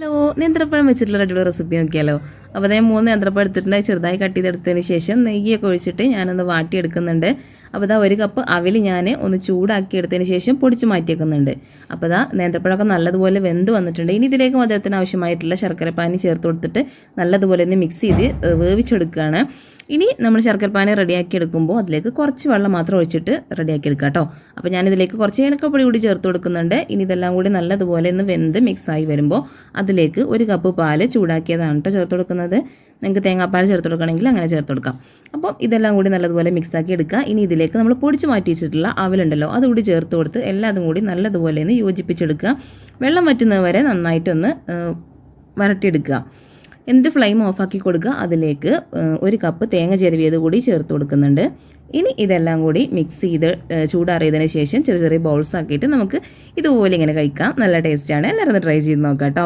Hello, നേന്ത്രപ്പഴം വെച്ചിട്ടുള്ള അടിപൊളി റെസിപ്പി നോക്കിയാലോ. അപ്പോൾ അതേ 3 നേന്ത്രപ്പഴം എടുത്തിട്ടുണ്ട്. ചെറുതായി കട്ട് ചെയ്തെടുത്തതിന് ശേഷം നെയ്യൊക്കെ ഒഴിച്ചിട്ട് ഞാനൊന്ന് വാട്ടിയെടുക്കുന്നുണ്ട്. അപ്പോൾ ഇതാ 1 കപ്പ് അവിൽ ഞാൻ ഒന്ന് ചൂടാക്കി എടുത്തതിന് ശേഷം പൊടിച്ച് മാറ്റിയേക്കുന്നുണ്ട്. അപ്പോൾ ഇതാ നേന്ത്രപ്പഴമൊക്കെ നല്ലതുപോലെ വെന്ത് വന്നിട്ടുണ്ട്. ഇനി ഇതിലേക്ക് മധുരത്തിന് ആവശ്യമായിട്ടുള്ള ശർക്കരപ്പാനി ചേർത്ത് കൊടുത്തിട്ട് നല്ലതുപോലെ ഒന്ന് മിക്സ് ചെയ്ത് വേവിച്ചെടുക്കുകയാണ്. ഇനി നമ്മൾ ശർക്കരപ്പാനി റെഡിയാക്കി എടുക്കുമ്പോൾ അതിലേക്ക് കുറച്ച് വെള്ളം മാത്രം ഒഴിച്ചിട്ട് റെഡിയാക്കി എടുക്കുക കേട്ടോ. അപ്പോൾ ഞാനിതിലേക്ക് കുറച്ച് ഏലക്കപ്പൊടി കൂടി ചേർത്ത് കൊടുക്കുന്നുണ്ട്. ഇനി ഇതെല്ലാം കൂടി നല്ലതുപോലെ ഒന്ന് വെന്ത് മിക്സായി വരുമ്പോൾ അതിലേക്ക് 1 കപ്പ് പാല് ചൂടാക്കിയതാണ് കേട്ടോ ചേർത്ത് കൊടുക്കുന്നത്. നിങ്ങൾക്ക് തേങ്ങാപ്പാൽ ചേർത്ത് കൊടുക്കണമെങ്കിൽ അങ്ങനെ ചേർത്ത് കൊടുക്കാം. അപ്പോൾ ഇതെല്ലാം കൂടി നല്ലതുപോലെ മിക്സാക്കി എടുക്കുക. ഇനി ഇതിലേക്ക് നമ്മൾ പൊടിച്ച് മാറ്റി വെച്ചിട്ടുള്ള അവലുണ്ടല്ലോ അതുകൂടി ചേർത്ത് കൊടുത്ത് എല്ലാതും കൂടി നല്ലതുപോലെ ഒന്ന് യോജിപ്പിച്ചെടുക്കുക. വെള്ളം വറ്റുന്നത് വരെ നന്നായിട്ടൊന്ന് വരട്ടിയെടുക്കുക. എന്നിട്ട് ഫ്ലെയിം ഓഫാക്കി കൊടുക്കുക. അതിലേക്ക് 1 കപ്പ് തേങ്ങ ചിരവിയത് കൂടി ചേർത്ത് കൊടുക്കുന്നുണ്ട്. ഇനി ഇതെല്ലാം കൂടി മിക്സ് ചെയ്ത് ചൂടാറിയതിന് ശേഷം ചെറിയ ചെറിയ ബൗൾസ് ആക്കിയിട്ട് നമുക്ക് ഇതുപോലെ ഇങ്ങനെ കഴിക്കാം. നല്ല ടേസ്റ്റാണ്. എല്ലാവരും ഒന്ന് ട്രൈ ചെയ്ത് നോക്കാം കേട്ടോ.